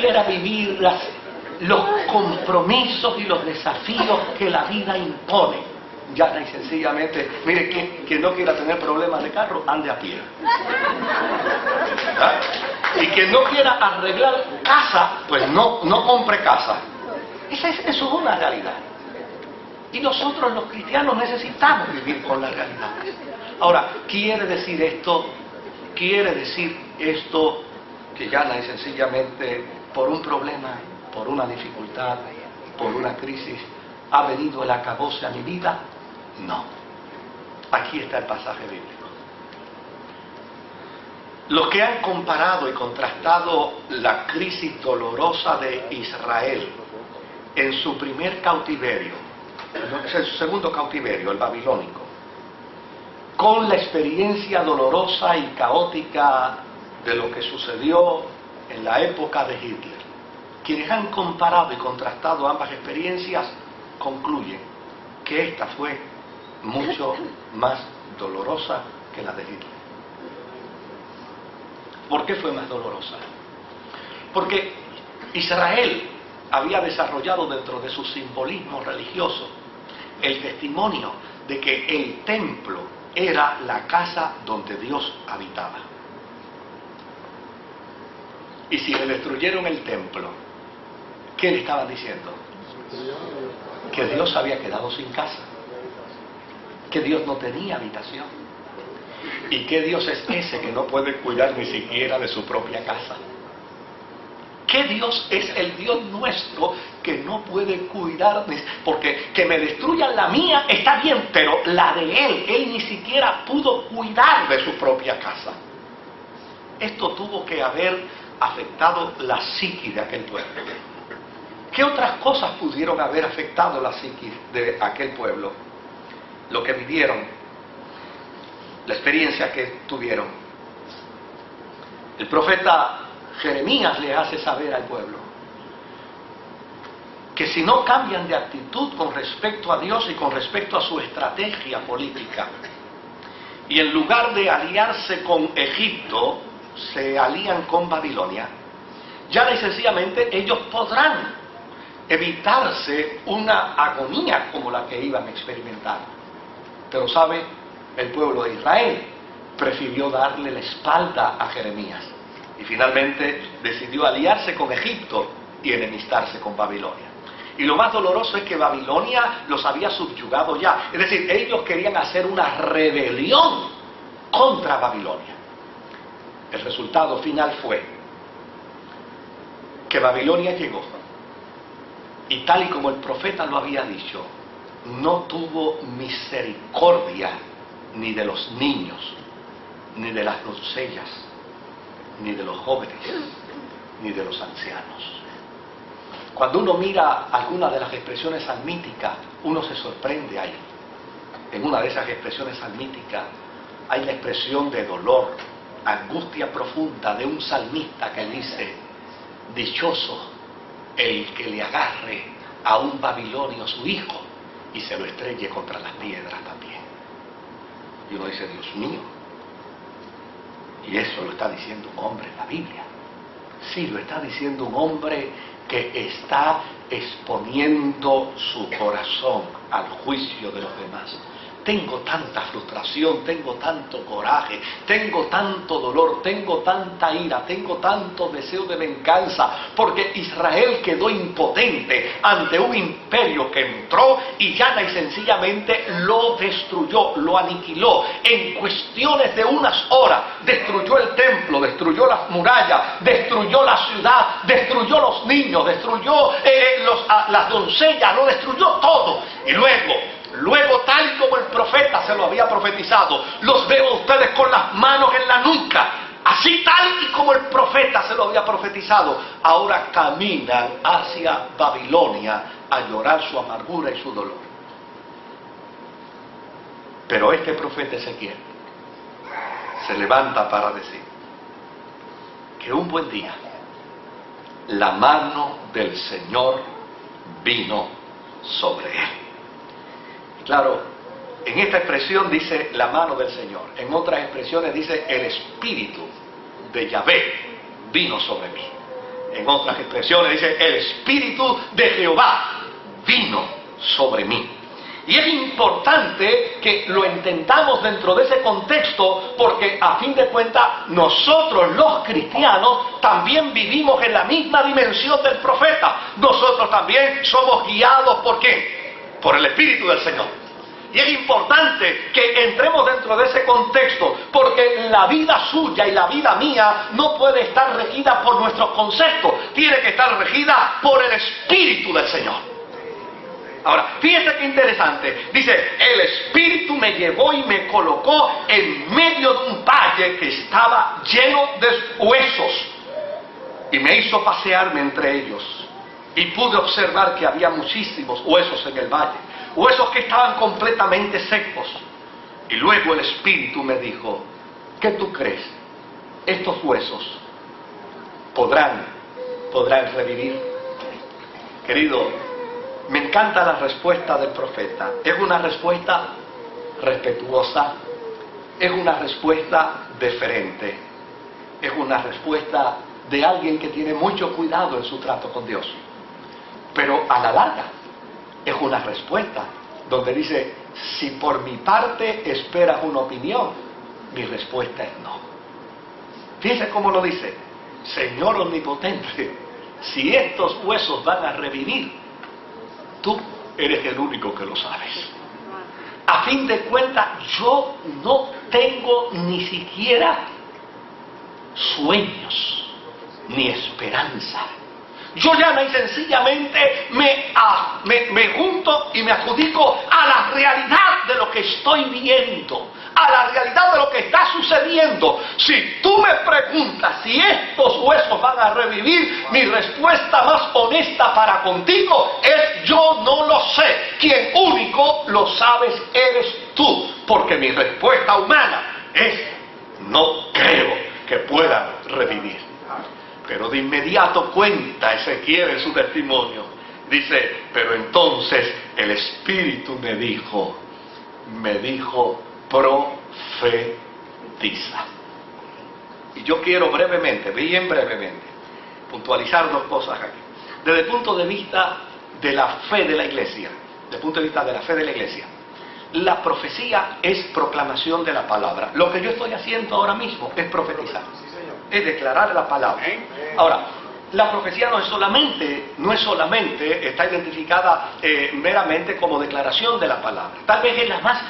quiera vivir los compromisos y los desafíos que la vida impone. Ya y sencillamente, mire, quien no quiera tener problemas de carro, ande a pie. ¿Ah? Y quien no quiera arreglar casa, pues no compre casa. Eso es una realidad. Y nosotros los cristianos necesitamos vivir con la realidad. Ahora, quiere decir esto que ya y sencillamente por un problema, por una dificultad, por una crisis, ha venido el acabose a mi vida. No. Aquí está el pasaje bíblico. Los que han comparado y contrastado la crisis dolorosa de Israel en su primer cautiverio, en su segundo cautiverio, el babilónico, con la experiencia dolorosa y caótica de lo que sucedió en la época de Hitler, quienes han comparado y contrastado ambas experiencias concluyen que esta fue mucho más dolorosa que la de Hitler. ¿Por qué fue más dolorosa? Porque Israel había desarrollado dentro de su simbolismo religioso el testimonio de que el templo era la casa donde Dios habitaba. Y si le destruyeron el templo, ¿qué le estaban diciendo? Que Dios había quedado sin casa, que Dios no tenía habitación, y que Dios es ese que no puede cuidar ni siquiera de su propia casa. ¿Qué Dios es el Dios nuestro que no puede cuidar? Porque que me destruyan la mía está bien, pero la de Él ni siquiera pudo cuidar de su propia casa. Esto tuvo que haber afectado la psiquis de aquel pueblo. ¿Qué otras cosas pudieron haber afectado la psiquis de aquel pueblo? Lo que vivieron, la experiencia que tuvieron. El profeta Jeremías le hace saber al pueblo que si no cambian de actitud con respecto a Dios y con respecto a su estrategia política, y en lugar de aliarse con Egipto, se alían con Babilonia, ya y sencillamente ellos podrán evitarse una agonía como la que iban a experimentar. Pero sabe, el pueblo de Israel prefirió darle la espalda a Jeremías y finalmente decidió aliarse con Egipto y enemistarse con Babilonia. Y lo más doloroso es que Babilonia los había subyugado ya. Es decir, ellos querían hacer una rebelión contra Babilonia. El resultado final fue que Babilonia llegó y tal y como el profeta lo había dicho, no tuvo misericordia ni de los niños, ni de las doncellas, ni de los jóvenes, ni de los ancianos. Cuando uno mira algunas de las expresiones salmíticas, uno se sorprende ahí. En una de esas expresiones salmíticas hay la expresión de dolor, angustia profunda de un salmista que dice: dichoso el que le agarre a un babilonio su hijo y se lo estrelle contra las piedras también. Y uno dice: Dios mío. Y eso lo está diciendo un hombre en la Biblia. Sí, lo está diciendo un hombre que está exponiendo su corazón al juicio de los demás. Tengo tanta frustración, tengo tanto coraje, tengo tanto dolor, tengo tanta ira, tengo tanto deseo de venganza, porque Israel quedó impotente ante un imperio que entró y llana y sencillamente lo destruyó, lo aniquiló. En cuestiones de unas horas destruyó el templo, destruyó las murallas, destruyó la ciudad, destruyó los niños, destruyó las doncellas, lo destruyó todo. Y Luego, tal y como el profeta se lo había profetizado, los veo a ustedes con las manos en la nuca. Así tal y como el profeta se lo había profetizado, ahora caminan hacia Babilonia a llorar su amargura y su dolor. Pero este profeta Ezequiel se levanta para decir que un buen día la mano del Señor vino sobre él. Claro, en esta expresión dice la mano del Señor. En otras expresiones dice el Espíritu de Yahvé vino sobre mí. En otras expresiones dice, el Espíritu de Jehová vino sobre mí. Y es importante que lo entendamos dentro de ese contexto, porque a fin de cuentas nosotros los cristianos también vivimos en la misma dimensión del profeta. Nosotros también somos guiados ¿por qué? Por el Espíritu del Señor. Y es importante que entremos dentro de ese contexto, porque la vida suya y la vida mía no puede estar regida por nuestros conceptos, tiene que estar regida por el Espíritu del Señor. Ahora, fíjense qué interesante. Dice, el Espíritu me llevó y me colocó en medio de un valle que estaba lleno de huesos, y me hizo pasearme entre ellos, y pude observar que había muchísimos huesos en el valle, huesos que estaban completamente secos. Y luego el Espíritu me dijo, ¿qué tú crees? ¿Estos huesos podrán revivir? Querido, me encanta la respuesta del profeta. Es una respuesta respetuosa, es una respuesta deferente, es una respuesta de alguien que tiene mucho cuidado en su trato con Dios. Pero a la larga es una respuesta donde dice, si por mi parte esperas una opinión, mi respuesta es no. Fíjense cómo lo dice, Señor omnipotente, si estos huesos van a revivir, tú eres el único que lo sabes. A fin de cuentas, yo no tengo ni siquiera sueños ni esperanza. Yo llana y sencillamente me junto y me adjudico a la realidad de lo que estoy viendo, a la realidad de lo que está sucediendo. Si tú me preguntas si estos huesos van a revivir, mi respuesta más honesta para contigo es yo no lo sé. Quien único lo sabes eres tú, porque mi respuesta humana es no creo que puedan revivir. Pero de inmediato cuenta Ezequiel en su testimonio. Dice, pero entonces el Espíritu me dijo, profetiza. Y yo quiero brevemente, bien brevemente, puntualizar dos cosas aquí. Desde el punto de vista de la fe de la iglesia, la profecía es proclamación de la palabra. Lo que yo estoy haciendo ahora mismo es profetizar, es declarar la palabra. Ahora, la profecía no es solamente está identificada meramente como declaración de la palabra. Tal vez es la más,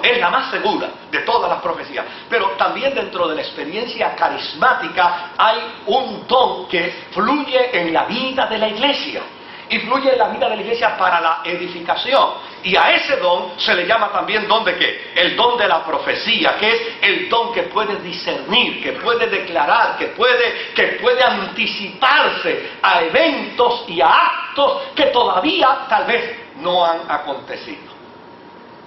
es la más segura de todas las profecías. Pero también dentro de la experiencia carismática hay un don que fluye en la vida de la iglesia. Y fluye en la vida de la iglesia para la edificación. Y a ese don se le llama también don de ¿qué? El don de la profecía, que es el don que puede discernir, que puede declarar, que puede anticiparse a eventos y a actos que todavía tal vez no han acontecido.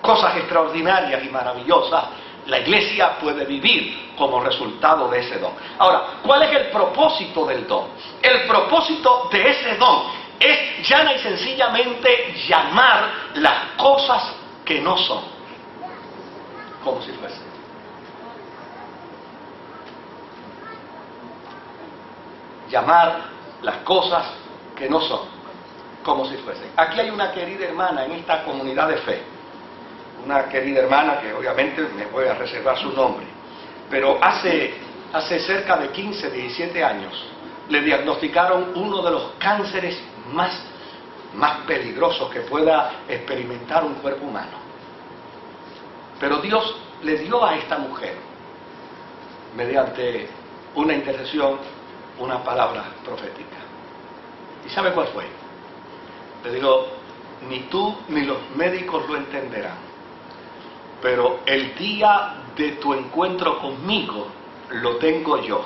Cosas extraordinarias y maravillosas la iglesia puede vivir como resultado de ese don. Ahora, ¿cuál es el propósito del don? El propósito de ese don es llana y sencillamente llamar las cosas que no son, como si fuesen. Llamar las cosas que no son, como si fuesen. Aquí hay una querida hermana en esta comunidad de fe, una querida hermana que obviamente me voy a reservar su nombre, pero hace cerca de 15, 17 años le diagnosticaron uno de los cánceres más peligrosos que pueda experimentar un cuerpo humano. Pero Dios le dio a esta mujer, mediante una intercesión, una palabra profética. ¿Y sabe cuál fue? Le digo, ni tú ni los médicos lo entenderán, pero el día de tu encuentro conmigo lo tengo yo,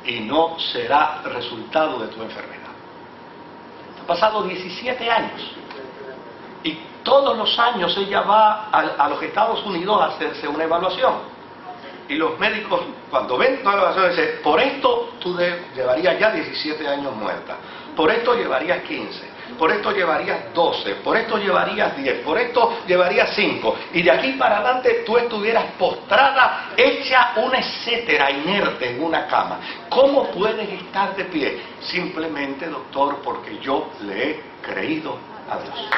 y no será resultado de tu enfermedad. Han pasado 17 años y todos los años ella va a los Estados Unidos a hacerse una evaluación, y los médicos cuando ven toda la evaluación dicen, por esto tú llevarías ya 17 años muerta, por esto llevarías 15, por esto llevarías 12, por esto llevarías 10, por esto llevarías 5, y de aquí para adelante tú estuvieras postrada, hecha una etcétera, inerte en una cama. ¿Cómo puedes estar de pie? Simplemente, doctor, porque yo le he creído a Dios.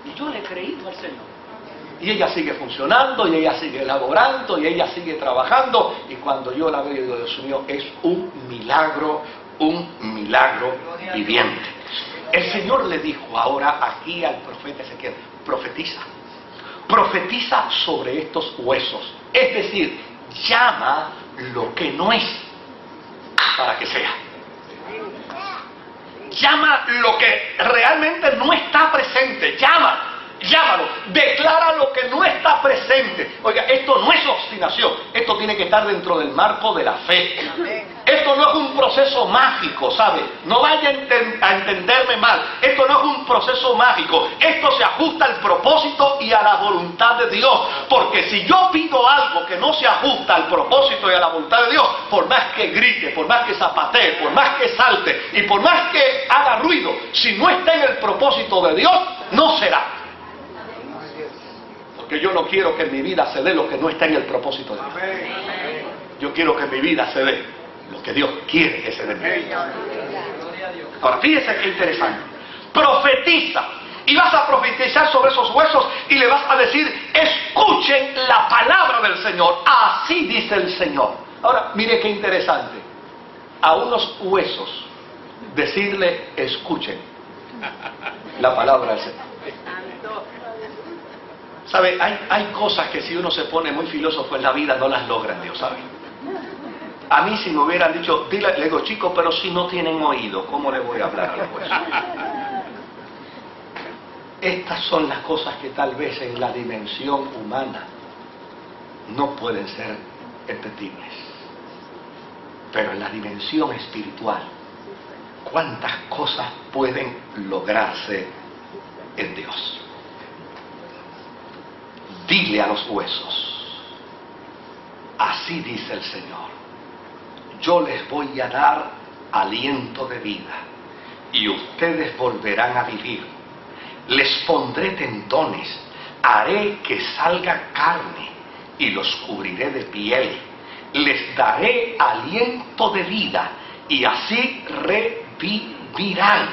Y yo le he creído al Señor. Y ella sigue funcionando, y ella sigue elaborando, y ella sigue trabajando, y cuando yo la veo, digo, Dios mío, es un milagro viviente. El Señor le dijo ahora aquí al profeta Ezequiel, profetiza sobre estos huesos, es decir, llama lo que no es para que sea. Llama lo que realmente no está presente, llámalo, declara lo que no está presente. Oiga, esto no es obstinación, esto tiene que estar dentro del marco de la fe. Esto no es un proceso mágico, ¿sabe? No vaya a entenderme mal, esto no es un proceso mágico, esto se ajusta al propósito y a la voluntad de Dios, porque si yo pido algo que no se ajusta al propósito y a la voluntad de Dios, por más que grite, por más que zapatee, por más que salte y por más que haga ruido, si no está en el propósito de Dios, no será. Porque yo no quiero que en mi vida se dé lo que no está en el propósito de Dios. Yo quiero que en mi vida se dé lo que Dios quiere que se dé. Ahora, fíjese qué interesante. Profetiza. Y vas a profetizar sobre esos huesos y le vas a decir, escuchen la palabra del Señor. Así dice el Señor. Ahora, mire qué interesante. A unos huesos decirle, escuchen la palabra del Señor. ¿Sabe? Hay cosas que si uno se pone muy filósofo en la vida no las logra Dios, ¿sabe? A mí si me hubieran dicho, le digo, chicos, pero si no tienen oído, ¿cómo le voy a hablar a los huesos? Estas son las cosas que tal vez en la dimensión humana no pueden ser entendibles. Pero en la dimensión espiritual, ¿cuántas cosas pueden lograrse en Dios? Dile a los huesos, así dice el Señor, yo les voy a dar aliento de vida y ustedes volverán a vivir. Les pondré tendones, haré que salga carne y los cubriré de piel. Les daré aliento de vida y así revivirán.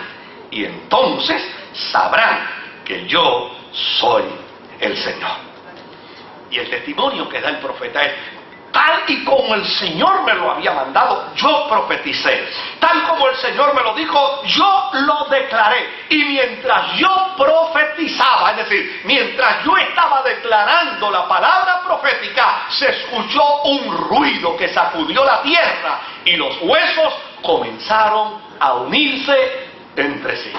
Y entonces sabrán que yo soy el Señor. Y el testimonio que da el profeta es, tal y como el Señor me lo había mandado, yo profeticé. Tal como el Señor me lo dijo, yo lo declaré. Y mientras yo profetizaba, es decir, mientras yo estaba declarando la palabra profética, se escuchó un ruido que sacudió la tierra y los huesos comenzaron a unirse entre sí.